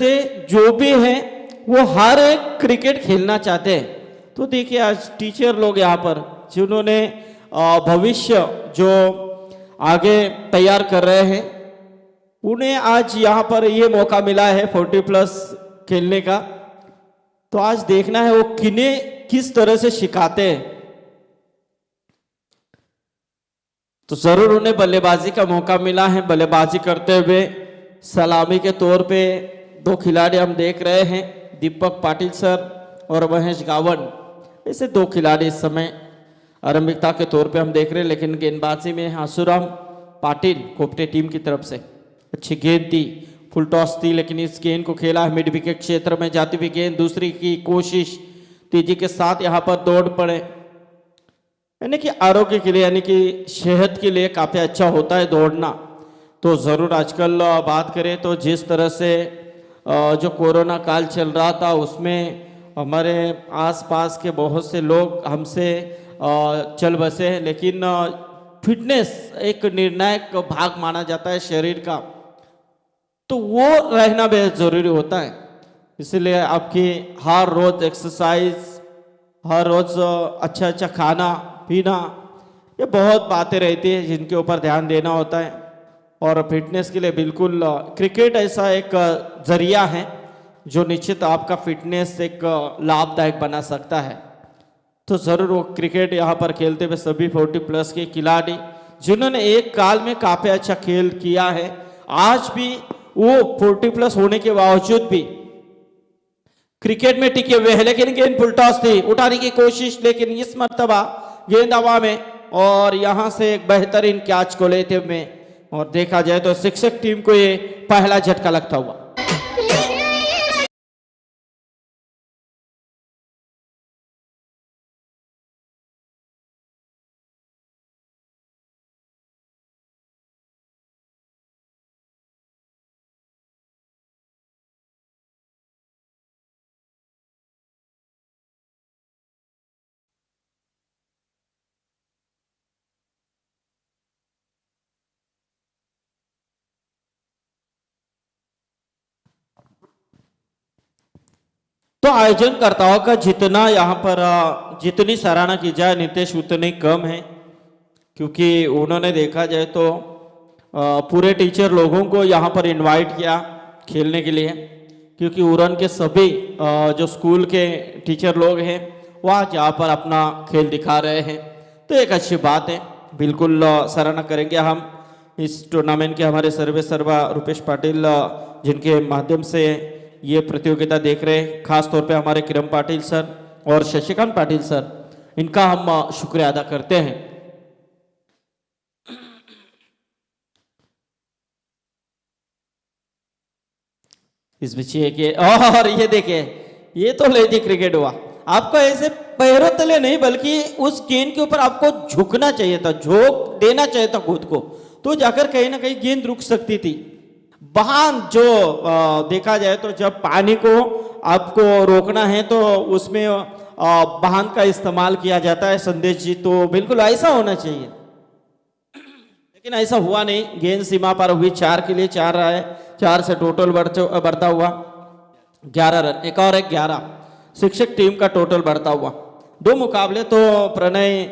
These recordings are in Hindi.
से जो भी है वो हर एक क्रिकेट खेलना चाहते हैं। तो देखिए आज टीचर लोग यहाँ पर जिन्होंने भविष्य जो आगे तैयार कर रहे हैं, उन्हें आज यहाँ पर ये मौका मिला है 40+ खेलने का। तो आज देखना है वो किन्हें किस तरह से सिखाते हैं। तो जरूर उन्हें बल्लेबाजी का मौका मिला है। बल्लेबाजी करते हुए सलामी के तौर पे 2 खिलाड़ी हम देख रहे हैं, दीपक पाटिल सर और महेश गावन। ऐसे 2 खिलाड़ी इस समय आरंभिकता के तौर पे हम देख रहे हैं। लेकिन गेंदबाजी में आसुराम पाटिल कोपटे टीम की तरफ से अच्छी गेंद थी, फुल टॉस थी, लेकिन इस गेंद को खेला है मिड विकेट क्षेत्र में जाती हुई गेंद। दूसरी की कोशिश तेजी के साथ यहाँ पर दौड़ पड़े, यानी कि आरोग्य के लिए यानी कि सेहत के लिए काफ़ी अच्छा होता है दौड़ना। तो ज़रूर आजकल बात करें तो जिस तरह से जो कोरोना काल चल रहा था उसमें हमारे आसपास के बहुत से लोग हमसे चल बसे हैं, लेकिन फिटनेस एक निर्णायक भाग माना जाता है शरीर का, तो वो रहना बेहद ज़रूरी होता है। इसलिए आपकी हर रोज़ एक्सरसाइज, हर रोज़ अच्छा खाना पीना, ये बहुत बातें रहती है जिनके ऊपर ध्यान देना होता है। और फिटनेस के लिए बिल्कुल क्रिकेट ऐसा एक जरिया है जो निश्चित आपका फिटनेस एक लाभदायक बना सकता है। तो ज़रूर वो क्रिकेट यहाँ पर खेलते हुए सभी 40+ के खिलाड़ी जिन्होंने एक काल में काफ़ी अच्छा खेल किया है, आज भी वो 40+ होने के बावजूद भी क्रिकेट में टिके हुए हैं। लेकिन गेंद फुल टॉस थी, उठाने की कोशिश, लेकिन इस मर्तबा गेंद हवा में और यहां से एक बेहतरीन कैच को लेते हुए, और देखा जाए तो शिक्षक टीम को ये पहला झटका लगता हुआ। तो आयोजनकर्ताओं का जितना यहाँ पर जितनी सराहना की जाए नितेश उतनी कम है, क्योंकि उन्होंने देखा जाए तो पूरे टीचर लोगों को यहाँ पर इनवाइट किया खेलने के लिए, क्योंकि उरन के सभी जो स्कूल के टीचर लोग हैं वो आज यहाँ पर अपना खेल दिखा रहे हैं। तो एक अच्छी बात है, बिल्कुल सराहना करेंगे हम इस टूर्नामेंट के हमारे सर्वे सर्वा रुपेश पाटिल जिनके माध्यम से ये प्रतियोगिता देख रहे हैं, खास तौर पे हमारे किरण पाटिल सर और शशिकांत पाटिल सर, इनका हम शुक्रिया अदा करते हैं। इस बीच के और ये देखिए, ये तो लेडी क्रिकेट हुआ। आपको ऐसे पैरों तले नहीं बल्कि उस गेंद के ऊपर आपको झुकना चाहिए था, झोंक देना चाहिए था खुद को, तो जाकर कहीं ना कहीं गेंद रुक सकती थी। बांध जो देखा जाए तो जब पानी को आपको रोकना है तो उसमें बांध का इस्तेमाल किया जाता है संदेश जी, तो बिल्कुल ऐसा होना चाहिए, लेकिन ऐसा हुआ नहीं। गेंद सीमा पर हुई, 4 के लिए 4 रहा है, 4 से टोटल बढ़ता हुआ 11 रन, एक और 11 शिक्षक टीम का टोटल बढ़ता हुआ। 2 मुकाबले तो प्रणय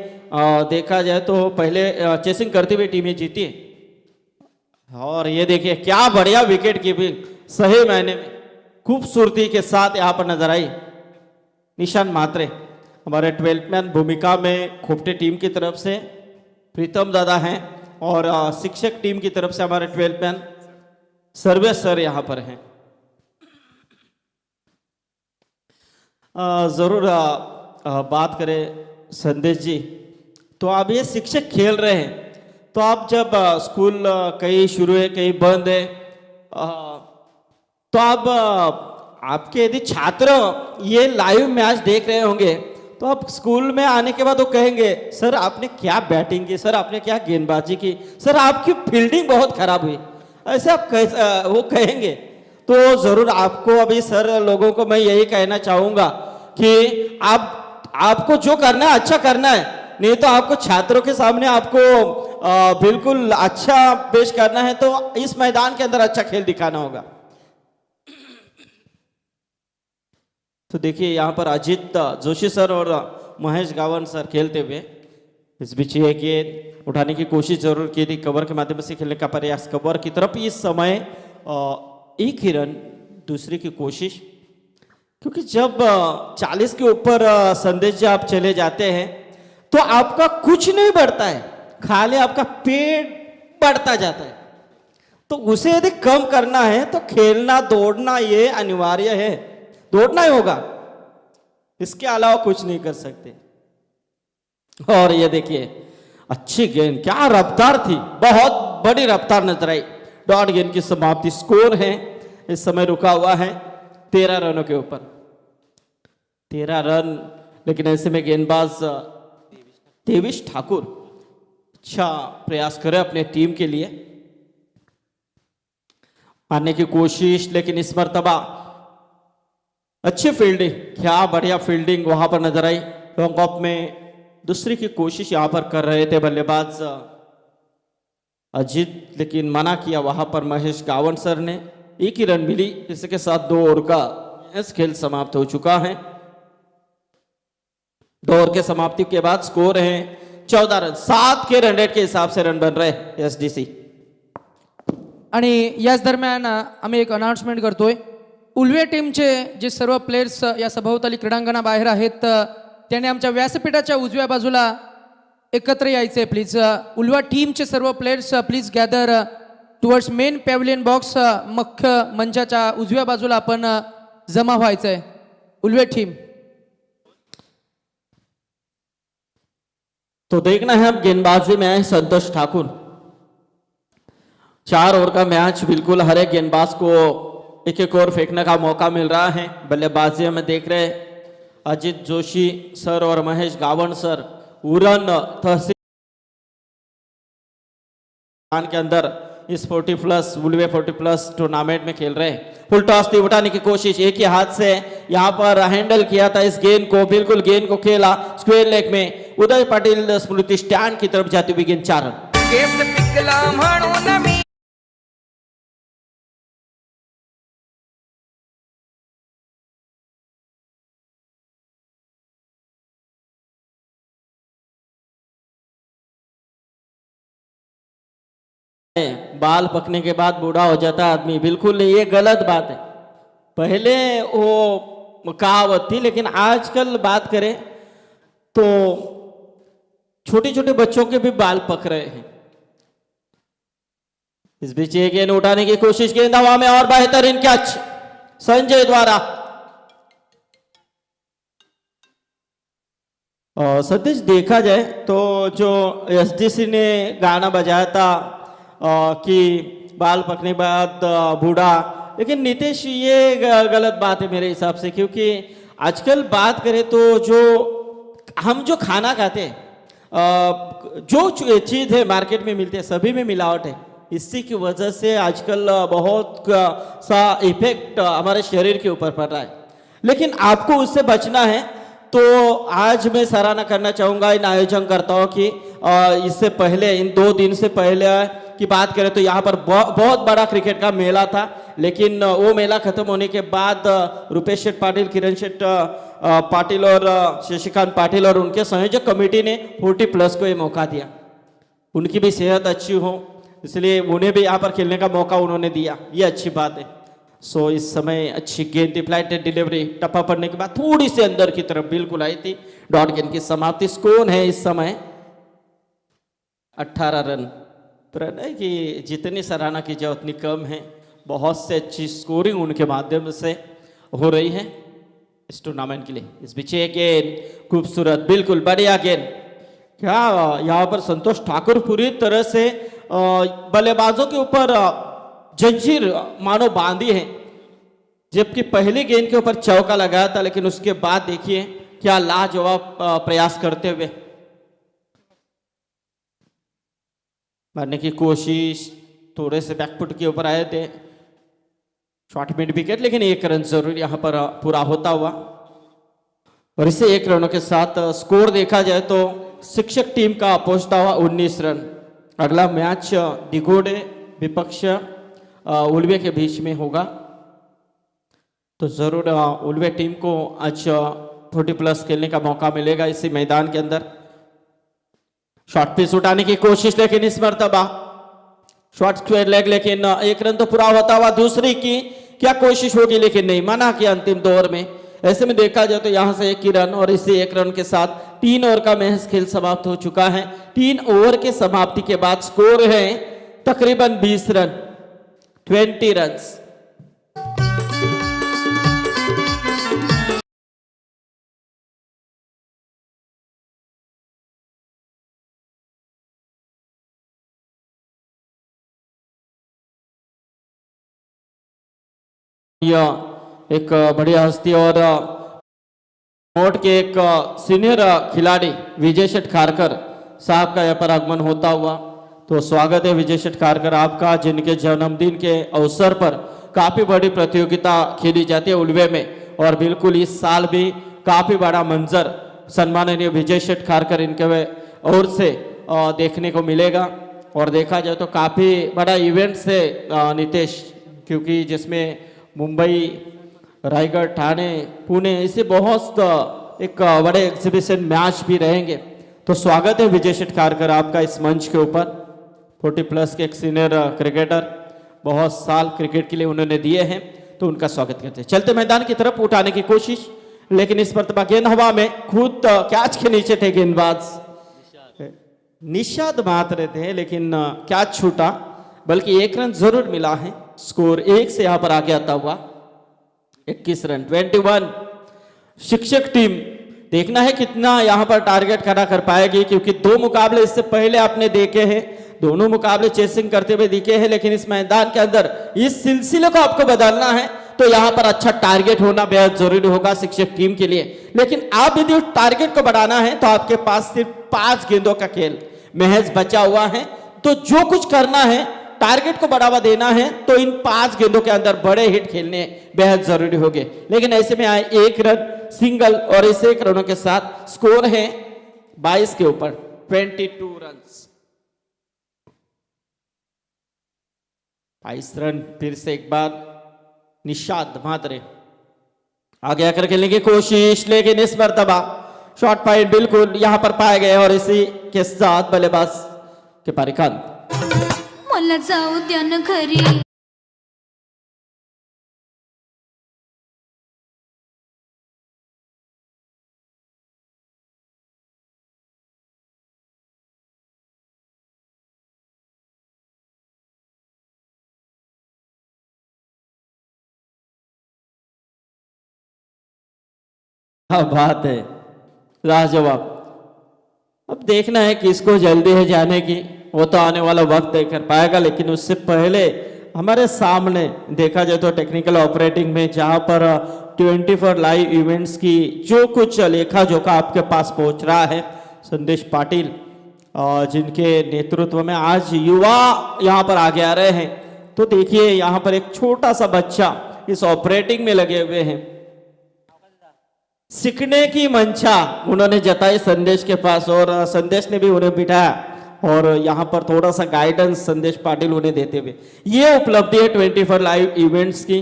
देखा जाए तो पहले चेसिंग करती हुई टीमें जीती है। और ये देखिए क्या बढ़िया विकेट कीपिंग, सही मायने में खूबसूरती के साथ यहाँ पर नजर आई। निशान मात्रे हमारे 12th मैन भूमिका में खोपटे टीम की तरफ से प्रीतम दादा हैं, और शिक्षक टीम की तरफ से हमारे 12th मैन सर्वे सर यहाँ पर हैं। जरूर बात करें संदेश जी, तो अब ये शिक्षक खेल रहे हैं, तो आप जब स्कूल कहीं शुरू है कहीं बंद है, तो अब आपके यदि छात्र ये लाइव मैच देख रहे होंगे तो आप स्कूल में आने के बाद वो कहेंगे सर आपने क्या बैटिंग की, सर आपने क्या गेंदबाजी की, सर आपकी फील्डिंग बहुत खराब हुई, ऐसे आप वो कहेंगे। तो जरूर आपको अभी सर लोगों को मैं यही कहना चाहूँगा कि आपको जो करना है अच्छा करना है, नहीं तो आपको छात्रों के सामने आपको बिल्कुल अच्छा पेश करना है तो इस मैदान के अंदर अच्छा खेल दिखाना होगा। तो देखिए यहाँ पर अजित जोशी सर और महेश गावन सर खेलते हुए, इस बीच ये गेंद उठाने की कोशिश जरूर की थी, कवर के माध्यम से खेलने का प्रयास, कवर की तरफ इस समय एक ही रन, दूसरे की कोशिश, क्योंकि जब 40 के ऊपर संदेश जब आप चले जाते हैं तो आपका कुछ नहीं बढ़ता है, खाली आपका पेट बढ़ता जाता है। तो उसे यदि कम करना है तो खेलना दौड़ना ये अनिवार्य है, दौड़ना ही होगा, इसके अलावा कुछ नहीं कर सकते। और ये देखिए अच्छी गेंद, क्या रफ्तार थी, बहुत बड़ी रफ्तार नजर आई। डॉट गेंद की समाप्ति, स्कोर है इस समय रुका हुआ है 13 रनों के ऊपर, 13 रन। लेकिन ऐसे में गेंदबाज देविश ठाकुर अच्छा प्रयास करे अपने टीम के लिए मारने की कोशिश, लेकिन इस मर्तबा अच्छी फील्डिंग, क्या बढ़िया फील्डिंग वहां पर नजर आई। लॉन्ग ऑफ में दूसरी की कोशिश यहां पर कर रहे थे बल्लेबाज अजीत, लेकिन मना किया वहां पर महेश गावन सर ने। एक ही रन मिली, इसके साथ 2 ओवर का खेल समाप्त हो चुका है। 2 ओवर के समाप्ति के बाद स्कोर है 14 रन, 7 के रन रेट के हिसाब से रन बन रहे एसडीसी। आणि याच दरम्यान आम्ही एक अनाउन्समेंट करतोय, उल्वे टीमचे जे सर्व प्लेयर्स या सभोवताली क्रीडांगणाबाहेर आहेत त्यांनी आमच्या व्यासपीठाच्या उजव्या बाजूला एकत्र यायचे प्लीज। उल्वा टीमचे सर्व players please gather towards main pavilion box, मुख्य मंचाच्या उजव्या बाजूला आपण जमा व्हायचंय उल्वे टीम। तो देखना है अब गेंदबाजी में है संतोष ठाकुर। 4 ओवर का मैच, बिल्कुल हर एक गेंदबाज को एक एक ओवर फेंकने का मौका मिल रहा है। बल्लेबाजी में देख रहे अजित जोशी सर और महेश गावन सर उरन तहसील के अंदर इस 40+ उल्वे 40+ टूर्नामेंट में खेल रहे हैं। फुल टॉस थी, उठाने की कोशिश, एक ही हाथ से यहां पर हैंडल किया था इस गेंद को, बिल्कुल गेंद को खेला स्क्वेयर लेग में। उदय पाटिल स्मृति स्टैंड की तरफ जाती हुई गेंद 4 रन। बाल पकने के बाद बूढ़ा हो जाता आदमी, बिल्कुल नहीं, ये गलत बात है। पहले वो कहावत थी, लेकिन आजकल बात करें तो छोटे छोटे बच्चों के भी बाल पक रहे हैं। इस बीच ये गेंद उठाने की कोशिश, गेंद हवा में और बेहतरीन कैच संजय द्वारा। और सतीश देखा जाए तो जो एसडीसी ने गाना बजाया था कि बाल पकने के बाद बूढ़ा, लेकिन नीतीश ये गलत बात है मेरे हिसाब से, क्योंकि आजकल बात करें तो हम जो खाना खाते हैं, जो चीज़ है मार्केट में मिलते हैं, सभी में मिलावट है। इसी की वजह से आजकल बहुत सा इफेक्ट हमारे शरीर के ऊपर पड़ रहा है। लेकिन आपको उससे बचना है तो आज मैं सराहना करना चाहूँगा इन आयोजनकर्ताओं की। इससे पहले, इन 2 दिन से पहले की बात करें तो यहाँ पर बहुत बड़ा क्रिकेट का मेला था, लेकिन वो मेला खत्म होने के बाद रुपेश शेठ पाटिल, किरण शेठ पाटिल और शशिकांत पाटिल और उनके संयोजक कमेटी ने 40+ को ये मौका दिया। उनकी भी सेहत अच्छी हो, इसलिए उन्हें भी यहाँ पर खेलने का मौका उन्होंने दिया, ये अच्छी बात है। सो इस समय अच्छी गेंद थी, फ्लाइट डिलीवरी, टप्पा पड़ने के बाद थोड़ी सी अंदर की तरफ बिल्कुल आई थी। डॉट गेंद की समाप्ति, स्कोर है इस समय 18 रन। प्रणय की जितनी सराहना की जाए उतनी कम है, बहुत से अच्छी स्कोरिंग उनके माध्यम से हो रही है इस टूर्नामेंट के लिए। इस बीच एक गेंद खूबसूरत, बिल्कुल बढ़िया गेंद, क्या यहाँ पर संतोष ठाकुर पूरी तरह से बल्लेबाजों के ऊपर जंजीर मानो बांधी है। जबकि पहली गेंद के ऊपर चौका लगाया था, लेकिन उसके बाद देखिए क्या लाजवाब प्रयास करते हुए मारने की कोशिश, थोड़े से बैकफुट के ऊपर आए थे, शॉर्ट मिड विकेट, लेकिन 1 रन जरूर यहां पर पूरा होता हुआ। और इसे 1 रनों के साथ स्कोर देखा जाए तो शिक्षक टीम का पहुंचता हुआ 19 रन। अगला मैच दिगोडे विपक्ष उल्वे के बीच में होगा। तो ज़रूर उल्वे टीम को आज 40+ खेलने का मौका मिलेगा इसी मैदान के अंदर। शॉर्ट पिच उठाने की कोशिश, लेकिन इस मर्तबा शॉर्ट स्क्वायर लेग, लेकिन एक रन तो पूरा होता हुआ। दूसरी की क्या कोशिश होगी, लेकिन नहीं, मना किया अंतिम दौर में। ऐसे में देखा जाए तो यहां से एक ही रन और इसी एक रन के साथ 3 ओवर का महज खेल समाप्त हो चुका है। 3 ओवर के समाप्ति के बाद स्कोर है तकरीबन 20 रन, 20 रन्स। यह एक बढ़िया हस्ती और मोट के एक सीनियर खिलाड़ी विजय शेठ खारकर साहब का यहाँ पर आगमन होता हुआ। तो स्वागत है विजय शेठ खारकर आपका, जिनके जन्मदिन के अवसर पर काफी बड़ी प्रतियोगिता खेली जाती है उल्वे में। और बिल्कुल इस साल भी काफी बड़ा मंजर सम्माननीय विजय शेठ खारकर इनके ओर से देखने को मिलेगा। और देखा जाए तो काफी बड़ा इवेंट से नितेश, क्योंकि जिसमें मुंबई, रायगढ़, ठाणे, पुणे ऐसे बहुत एक बड़े एग्जीबिशन मैच भी रहेंगे। तो स्वागत है विजय शेठ खारकर आपका इस मंच के ऊपर। 40+ के एक सीनियर क्रिकेटर, बहुत साल क्रिकेट के लिए उन्होंने दिए हैं, तो उनका स्वागत करते हैं। चलते मैदान की तरफ उठाने की कोशिश, लेकिन इस मर्तबा गेंद हवा में, खुद कैच के नीचे थे गेंदबाज निशाद मात्र थे, लेकिन कैच छूटा, बल्कि एक रन जरूर मिला है। स्कोर 1 से यहां पर आगे आता हुआ 21 रन, 21। शिक्षक टीम देखना है कितना यहां पर टारगेट खड़ा कर पाएगी, क्योंकि 2 मुकाबले इससे पहले आपने देखे हैं, दोनों मुकाबले चेसिंग करते हुए दिखे हैं। लेकिन इस मैदान के अंदर इस सिलसिले को आपको बदलना है तो यहां पर अच्छा टारगेट होना बेहद जरूरी होगा शिक्षक टीम के लिए। लेकिन आप यदि उस टारगेट को बढ़ाना है तो आपके पास सिर्फ 5 गेंदों का खेल महज बचा हुआ है। तो जो कुछ करना है, टारगेट को बढ़ावा देना है, तो इन 5 गेंदों के अंदर बड़े हिट खेलने बेहद जरूरी होंगे। लेकिन ऐसे में आए 1 रन सिंगल और इस 1 रनों के साथ स्कोर है 22 के ऊपर, 22 रन। 22 रन फिर से एक बार निशाद मात्रे आगे आकर खेलने की कोशिश, लेकिन इस मर्तबा शॉर्ट पॉइंट बिल्कुल यहां पर पाए गए और इसी के साथ बल्लेबाज के पारिकान मला जाऊ द्या न घरी। क्या बात है, लाजवाब। अब देखना है किसको जल्दी है जाने की, वो तो आने वाला वक्त तय कर पाएगा। लेकिन उससे पहले हमारे सामने देखा जाए तो टेक्निकल ऑपरेटिंग में जहां पर 24 लाइव इवेंट्स की जो कुछ लेखा जोखा आपके पास पहुंच रहा है, संदेश पाटिल जिनके नेतृत्व में आज युवा यहां पर आगे आ रहे हैं। तो देखिए यहां पर एक छोटा सा बच्चा इस ऑपरेटिंग में लगे हुए हैं, सीखने की मंशा उन्होंने जताई संदेश के पास, और संदेश ने भी उन्हें बिठाया और यहाँ पर थोड़ा सा गाइडेंस संदेश पाटिल उन्हें देते हुए। ये उपलब्धि है 24 लाइव इवेंट्स की।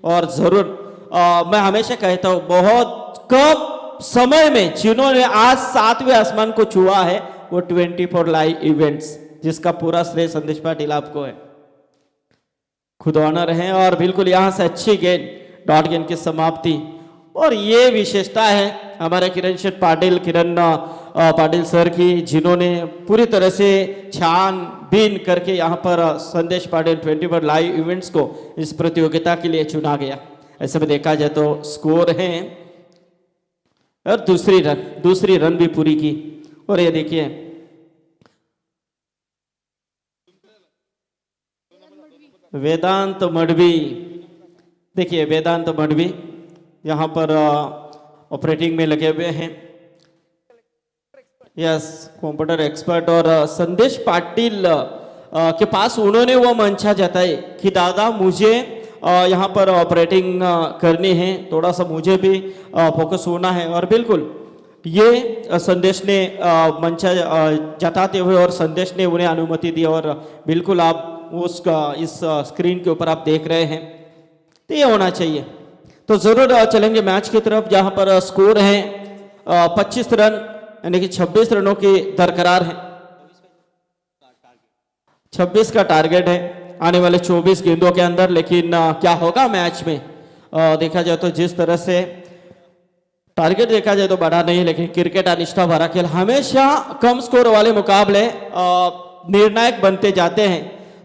और जरूर मैं हमेशा कहता हूँ, बहुत कम समय में जिन्होंने आज 7वें आसमान को छुआ है वो 24 लाइव इवेंट्स, जिसका पूरा श्रेय संदेश पाटिल आपको है। खुद ऑनर है और बिल्कुल यहाँ से अच्छी गेंद, डॉट गेंद की समाप्ति। और ये विशेषता है हमारे किरण पाटिल सर की, जिन्होंने पूरी तरह से छानबीन करके यहाँ पर संदेश पाटिल 24 लाइव इवेंट्स को इस प्रतियोगिता के लिए चुना गया। ऐसे में देखा जाए तो स्कोर है और दूसरी रन भी पूरी की। और ये देखिए वेदांत मडवी, देखिए वेदांत मडवी यहाँ पर ऑपरेटिंग में लगे हुए हैं, यस कंप्यूटर एक्सपर्ट। और संदेश पाटिल के पास उन्होंने वो मंशा जताई कि दादा मुझे यहाँ पर ऑपरेटिंग करनी है, थोड़ा सा मुझे भी फोकस होना है। और बिल्कुल ये संदेश ने मंशा जताते हुए और संदेश ने उन्हें अनुमति दी। और बिल्कुल आप उसका इस स्क्रीन के ऊपर आप देख रहे हैं, तो ये होना चाहिए। तो जरूर चलेंगे मैच की तरफ, जहां पर स्कोर है 25 रन, यानी कि 26 रनों की दरकरार है। 26 का टारगेट है आने वाले 24 गेंदों के अंदर। लेकिन क्या होगा मैच में, देखा जाए तो जिस तरह से टारगेट देखा जाए तो बड़ा नहीं, लेकिन क्रिकेट अनिष्ठा भरा खेल, हमेशा कम स्कोर वाले मुकाबले निर्णायक बनते जाते हैं।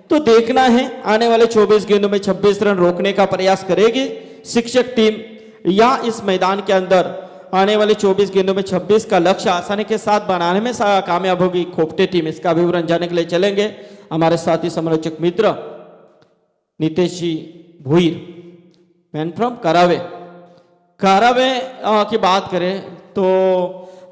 तो देखना है आने वाले 24 गेंदों में 26 रन रोकने का प्रयास करेगी शिक्षक टीम, या इस मैदान के अंदर आने वाले 24 गेंदों में 26 का लक्ष्य आसानी के साथ बनाने में कामयाब होगी खोपटे टीम। इसका विवरण जानने के लिए चलेंगे हमारे साथी समालोचक मित्र नितेश जी भुईर, मैन फ्रॉम करावे। करावे की बात करें तो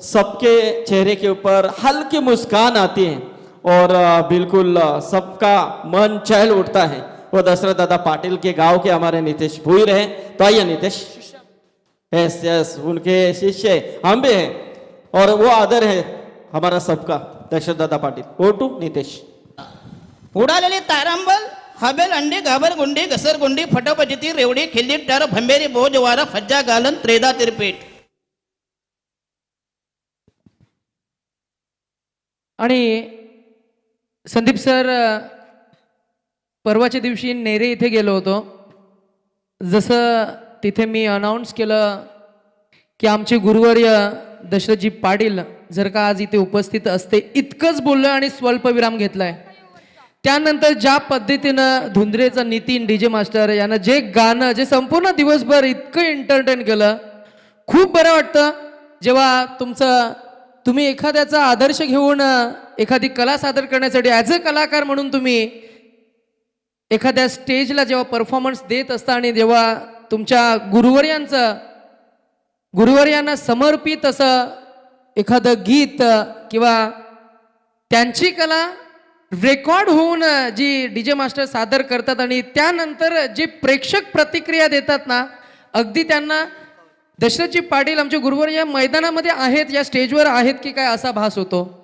सबके चेहरे के ऊपर हल्की मुस्कान आती है और बिल्कुल सबका मन चहल उठता है। वो दशरथ दादा पाटिल के गांव के हमारे नितेश भुईर हैं। तो आइए नितेश। यस यस, उनके शिष्य हम भी हैं और वो आदर है हमारा सबका दशरथ दादा पाटिल। ओ टू नितेश। उडालेली तारांबल हबेल अंडी घाबर गुंडी घसरगुंडी फटाफटिती रेवडी खिल्ली टार भंबेरी बोजवारा फज्जा गालन त्रेदा तिरपीट. आणि संदीप सर, परवाच्या दिवशी नेरे इथे गेलो होतो. जसं तिथे मी अनाऊन्स केलं की आमचे गुरुवर्य दशरथजी पाटील जर का आज इथे उपस्थित असते, इतकंच बोललं आणि स्वल्पविराम घेतलाय. त्यानंतर ज्या पद्धतीनं धुंद्रेचा नितीन डीजे मास्टर यानं जे गाणं, जे संपूर्ण दिवसभर इतकं एंटरटेन केलं, खूप बरं वाटतं जेव्हा तुम्ही एखाद्याचा आदर्श घेऊन एखादी कला सादर करण्यासाठी ॲज अ कलाकार म्हणून तुम्ही एखाद्या स्टेजला जेव्हा परफॉर्मन्स देत असता आणि जेव्हा तुमच्या गुरुवर्यांना समर्पित असं एखादं गीत किंवा त्यांची कला रेकॉर्ड होऊन जी डीजे मास्टर सादर करतात आणि त्यानंतर जे प्रेक्षक प्रतिक्रिया देतात ना, अगदी त्यांना दशरथजी पाटील आमचे गुरुवर्य या मैदानामध्ये आहेत, या स्टेजवर आहेत की काय असा भास होतो.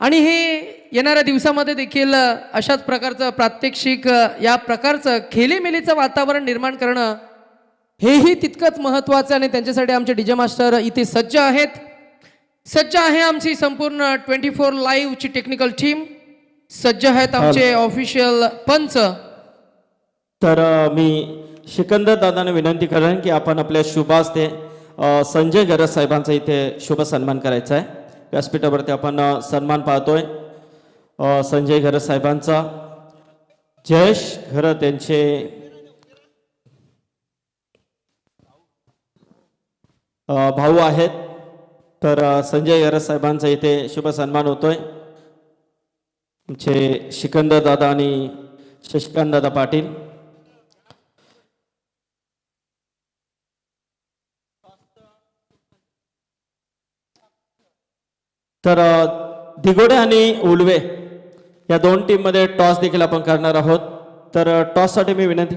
आणि हे येणाऱ्या दिवसामध्ये देखील अशाच प्रकारचं प्रात्यक्षिक, या प्रकारचं खेलीमेलीचं वातावरण निर्माण करणं हेही तितकंच महत्त्वाचं. आणि त्यांच्यासाठी आमचे डीजे मास्टर इथे सज्ज आहेत. सज्ज आहे आमची संपूर्ण 24 लाईव्हची टेक्निकल टीम. सज्ज आहेत आमचे ऑफिशियल पंच. तर मी सिकंदर दादाने विनंती करेन की आपण आपल्या शुभास्ते संजय गरज साहेबांचा इथे शुभ सन्मान करायचा आहे. व्यासपीठावरती आपण सन्मान पाहतोय संजय गरज साहेबांचा. जयेश घरत यांचे भाऊ आहेत. तर संजय गरज साहेबांचा इथे शुभ सन्मान होतोय. आमचे सिकंदर दादा आणि शशिकांत दादा पाटील. तर दिगोडे आणि उलवे या दोन टीम मध्ये टॉस देखील आपण करणार आहोत. तर टॉस साठी मी विनंती.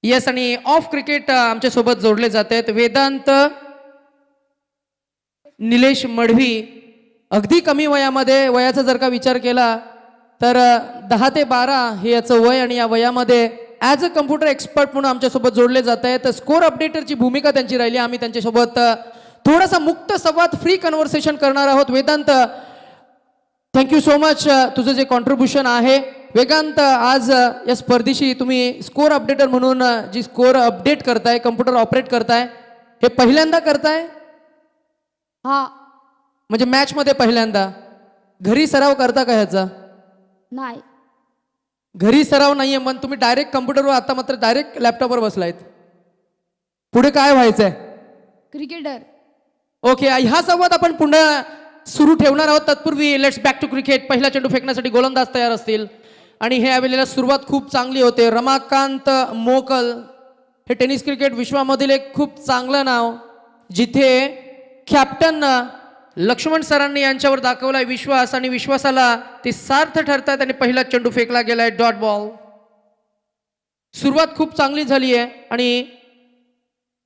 येस, आणि ऑफ क्रिकेट आमच्या सोबत जोडले जात आहेत वेदांत निलेश मढवी. अगदी कमी वयामध्ये, वयाचा जर का विचार केला तर 10 ते 12 हे याचं वय, आणि या वयामध्ये ॲज अ कम्प्युटर एक्सपर्ट म्हणून आमच्यासोबत जोडले जात आहेत. स्कोर अपडेटरची भूमिका त्यांची राहिली. आम्ही त्यांच्यासोबत थोडासा मुक्त संवाद, फ्री कन्व्हर्सेशन करणार आहोत. वेदांत, थँक्यू सो मच तुझं जे कॉन्ट्रीब्युशन आहे. वेदांत, आज या स्पर्धेशी तुम्ही स्कोर अपडेटर म्हणून जी स्कोर अपडेट करताय, कम्प्युटर ऑपरेट करताय, हे पहिल्यांदा करताय? हा. म्हणजे मॅच मध्ये पहिल्यांदा? घरी सराव करता का ह्याचा? नाही. घरी सराव नाहीये मन तुम्ही डायरेक्ट कम्प्युटरवर आता मात्र डायरेक्ट लॅपटॉपवर बसलायत. पुढे काय व्हायचंय? क्रिकेटर. ओके, ह्या संवाद आपण पुन्हा सुरू ठेवणार आहोत. तत्पूर्वी लेट्स बॅक टू क्रिकेट. पहिला चेंडू फेकण्यासाठी गोलंदाज तयार असतील आणि हे यावेळेला सुरुवात खूप चांगली होते. रमाकांत मोकल हे टेनिस क्रिकेट विश्वामधील एक खूप चांगलं नाव, जिथे कॅप्टन लक्ष्मण सरांनी यांच्यावर दाखवलाय विश्वास आणि विश्वासाला ते सार्थ ठरतात आणि पहिला चेंडू फेकला गेलाय डॉट बॉल. सुरुवात खूप चांगली झाली आहे आणि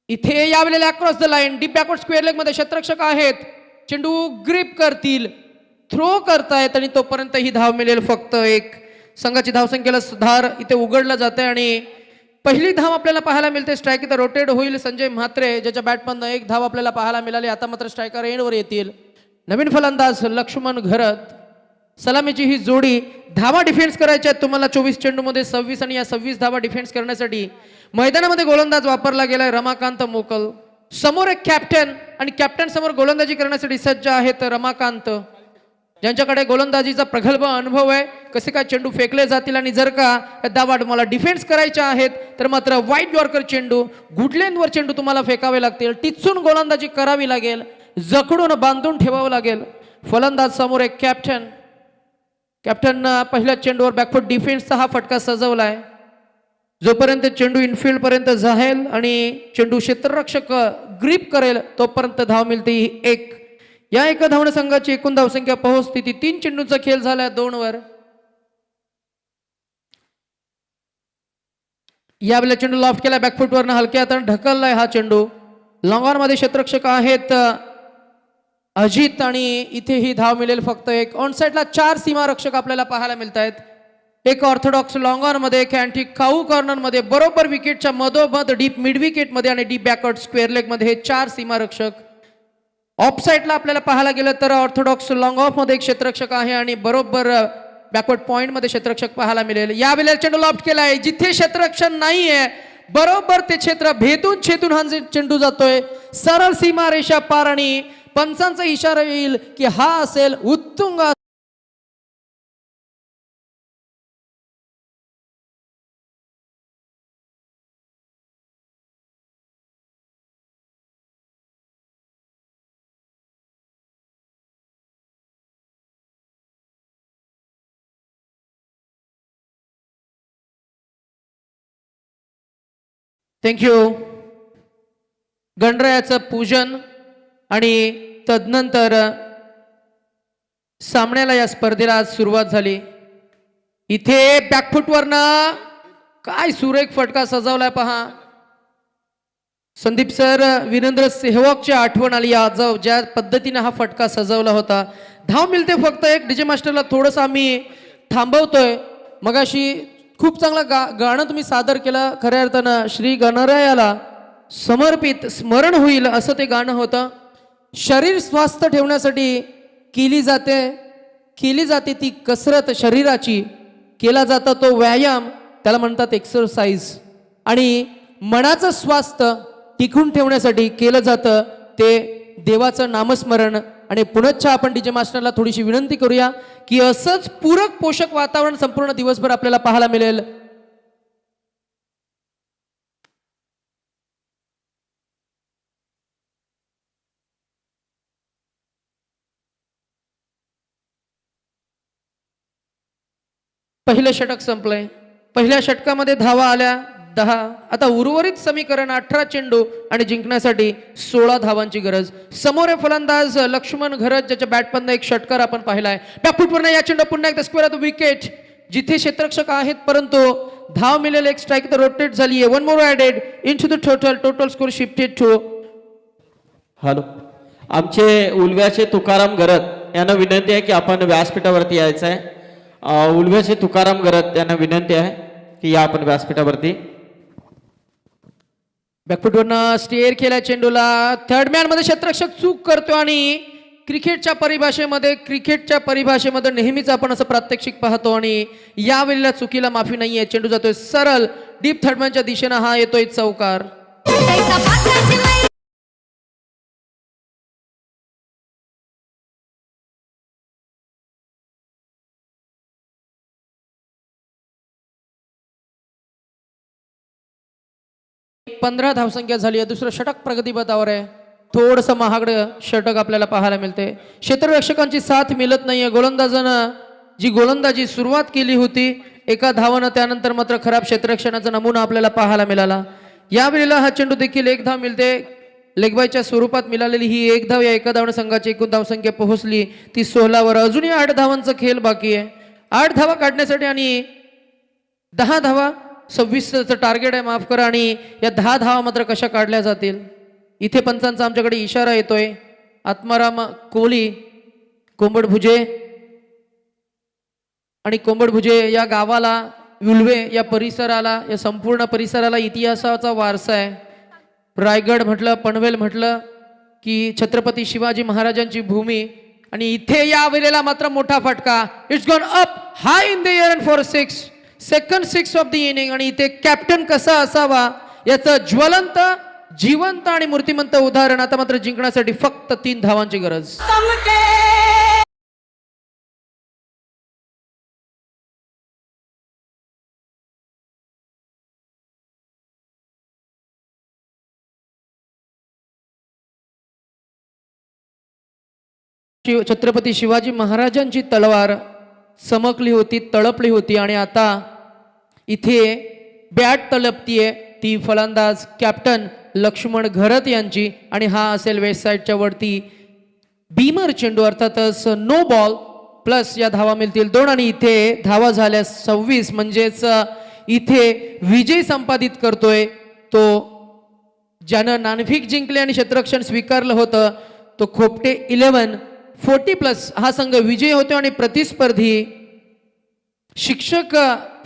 इथे यावेळेला across the line deep backward square leg मध्ये क्षेत्ररक्षक आहेत. चेंडू ग्रिप करतील, थ्रो करतायत आणि तोपर्यंत ही धाव मिळेल फक्त एक. संघाची धावसंख्येला सुधार इथे उघडला जाते आणि पहिली धाव आपल्याला पाहायला मिळते. स्ट्राईक इथे रोटेट होईल. संजय म्हात्रे ज्याच्या बॅटमधनं एक धाव आपल्याला पाहायला मिळाली. आता मात्र स्ट्रायकर एंडवर येतील. नवीन फलंदाज लक्ष्मण घरत. सलामीची ही जोडी. धावा डिफेन्स करायच्या आहेत तुम्हाला 24 चेंडूमध्ये 26 आणि या 26 धावा डिफेन्स करण्यासाठी मैदानामध्ये गोलंदाज वापरला गेलाय रमाकांत मोकल. समोर एक कॅप्टन आणि कॅप्टन समोर गोलंदाजी करण्यासाठी सज्ज आहेत रमाकांत, ज्यांच्याकडे गोलंदाजीचा प्रगल्भ अनुभव आहे. कसे काय चेंडू फेकले जातील आणि जर का धावा तुम्हाला डिफेन्स करायच्या आहेत तर मात्र वाईट यॉर्कर चेंडू, गुडलेनवर चेंडू तुम्हाला फेकावे लागतील. टिचून गोलंदाजी करावी लागेल, जखडून बांधून ठेवावं लागेल. फलंदाज समोर एक कॅप्टन. कॅप्टन पहिल्या चेंडूवर बॅकफूट डिफेन्सचा हा फटका सजवलाय. जोपर्यंत चेंडू इनफिल्ड पर्यंत जाईल आणि चेंडू क्षेत्ररक्षक ग्रिप करेल तोपर्यंत धाव मिळते एक. या एका धावणे संघाची एकूण धावसंख्या पोहोचते ती 3 चेंडूचा खेळ झाला 2 वर. यावेळेला चेंडू लॉफ्ट केला बॅकफुटवरनं हलक्या हाताने ढकललाय हा चेंडू. लॉंग ऑन मध्ये क्षेत्ररक्षक आहेत अजित आणि इथे ही धाव मिळेल फक्त एक. ऑन साइडला 4 सीमारक्षक आपल्याला पाहायला मिळत आहेत. एक ऑर्थोडॉक्स लॉंग ऑन मध्ये, एक अँटी काऊ कॉर्नर मध्ये, बरोबर विकेटच्या मधोमध डीप मिड विकेट मध्ये आणि डीप बॅकवर्ड स्क्वेअर लेग मध्ये हे 4 सीमारक्षक. ऑफ साइडला आपल्याला पाहायला गेलं तर ऑर्थोडॉक्स लॉंग ऑफ मध्ये एक क्षेत्ररक्षक आहे आणि बरोबर बॅकवर्ड पॉइंट मध्ये क्षेत्ररक्षक पाहायला मिळेल. यावेळेला चेंडू लॉफ्ट केलाय. जिथे क्षेत्ररक्षक नाहीये बरोबर ते क्षेत्र भेदून छेदून हा चेंडू जातोय सरळ सीमा रेषा पार आणि पंचांचा इशारा येईल की हा असेल उत्तुंग. थँक्यू. गणरायाचं पूजन आणि तदनंतर सामन्याला या स्पर्धेला आज सुरुवात झाली. इथे बॅकफुटवरनं काय सुरेख फटका सजवलाय पहा. संदीप सर, वीरेंद्र सेहवागची आठवण आली आज ज्या पद्धतीने हा फटका सजवला होता. धाव मिळते फक्त एक. डीजे मास्टरला थोडंसं आम्ही थांबवतोय. मगाशी खूप चांगला गाणं तुम्ही सादर केलं. खऱ्या अर्थानं श्री गणरायाला समर्पित स्मरण होईल असं ते गाणं होतं. शरीर स्वास्थ्य ठेवण्यासाठी केली जाते ती कसरत शरीराची, केला जाता तो व्यायाम, त्याला म्हणतात एक्सरसाइज. आणि मनाचं स्वास्थ्य टिकून ठेवण्यासाठी केलं जातं ते देवाचं नामस्मरण. आणि पुनश्च आपण डीजे मास्टरला थोडीशी विनंती करूया की असंच पूरक पोषक वातावरण संपूर्ण दिवसभर आपल्याला पाहायला मिळेल. पहिलं षटक संपलंय. पहिल्या षटकामध्ये धावा आल्या 10. आता उर्वरित समीकरण 18 चेंडू आणि जिंकण्यासाठी 16 धावांची गरज. समोर फलंदाज लक्ष्मण घरत, ज्याच्या बॅटमधनं एक षटकार आपण पाहिलाय. बॅकफुटवरनं या चेंडू पुन्हा एकदा स्क्वेअर ऑफ विकेट. जिथे क्षेत्ररक्षक आहेत परंतु धाव मिळेल एक. स्ट्राईक तर रोटेट झाली आहे. 1 more added into the total score shifted to. Hello, आमचे उलव्याचे तुकाराम घरत यांना विनंती आहे की आपण व्यासपीठावरती यायचं आहे. उलव्याचे तुकाराम घरत यांना विनंती आहे की या आपण व्यासपीठावरती. बॅकफुटवरनं स्टेअर केल्या चेंडूला. थर्ड मॅन मध्ये क्षेत्ररक्षक चूक करतो आणि क्रिकेटच्या परिभाषेमध्ये नेहमीच आपण असं प्रात्यक्षिक पाहतो आणि यावेळेला चुकीला माफी नाहीये. चेंडू जातोय सरळ डीप थर्डमॅनच्या दिशेनं. हा येतोय चौकार. 15 धावसंख्या झाली आहे. दुसरं षटक प्रगतीपथावर आहे. थोडंसं महागडं षटक आपल्याला पाहायला मिळते. क्षेत्ररक्षकांची साथ मिळत नाहीये. गोलंदाजानं जी गोलंदाजी सुरुवात केली होती एका धावानं, त्यानंतर मात्र खराब क्षेत्ररक्षणाचा नमुना आपल्याला पाहायला मिळाला. यावेळेला हा चेंडू देखील एक धाव मिळते. लेगबायच्या स्वरूपात मिळालेली ही एक धाव या एका धावनं संघाची एकूण धावसंख्या पोहोचली ती 16 वर. अजूनही 8 धावांचा खेळ बाकी आहे. 8 धावा काढण्यासाठी आणि 10 धावा 26चं टार्गेट आहे, माफ करा. आणि या 10 धावा मात्र कशा काढल्या जातील इथे पंचांचा आमच्याकडे इशारा येतोय. आत्माराम कोहली, कोंबडभुजे आणि कोंबडभुजे या गावाला, उल्वे या परिसराला, या संपूर्ण परिसराला इतिहासाचा वारसा आहे. रायगड म्हटलं, पनवेल म्हटलं की छत्रपती शिवाजी महाराजांची भूमी. आणि इथे या वेळेला मात्र मोठा फटका. It's gone up hi in the air and for 6 second 6 of the inning. आणि इथे कॅप्टन कसा असावा याचं ज्वलंत, जिवंत आणि मूर्तिमंत उदाहरण. आता मात्र जिंकण्यासाठी फक्त 3 धावांची गरज. छत्रपती शिवाजी महाराजांची तलवार चमकली होती, तळपली होती. आणि आता इथे बॅट तळपतीये ती फलंदाज कॅप्टन लक्ष्मण घरत यांची. आणि हा असेल वेस्ट साईडच्या वरती बीमर चेंडू, अर्थातच नो बॉल प्लस या धावा मिळतील 2. आणि इथे धावा झाल्या 26. म्हणजेच इथे विजय संपादित करतोय तो ज्यानं नाणेफेक जिंकले आणि क्षेत्ररक्षण स्वीकारलं होतं तो खोपटे 11 40+ हा संघ विजयी होतो. आणि प्रतिस्पर्धी शिक्षक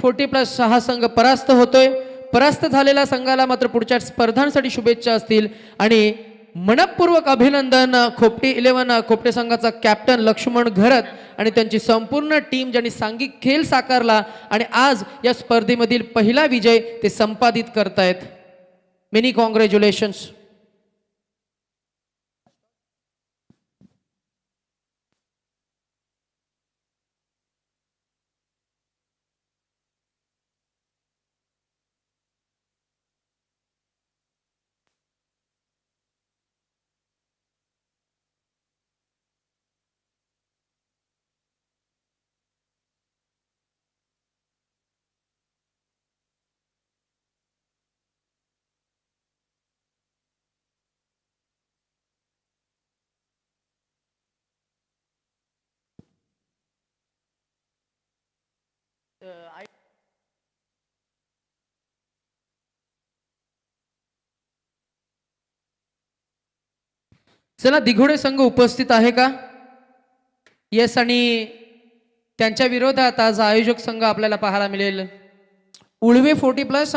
40+ हा संघ परास्त होतोय. परास्त झालेल्या संघाला मात्र पुढच्या स्पर्धांसाठी शुभेच्छा असतील. आणि मनपूर्वक अभिनंदन खोपटे 11 खोपटे संघाचा कॅप्टन लक्ष्मण घरत आणि त्यांची संपूर्ण टीम ज्यांनी सांघिक खेळ साकारला आणि आज या स्पर्धेमधील पहिला विजय ते संपादित करतायत. Many congratulations. चला, दिघोडे संघ उपस्थित आहे का? येस. आणि त्यांच्या विरोधात आज आयोजक संघ आपल्याला पाहायला मिळेल उळवे 40+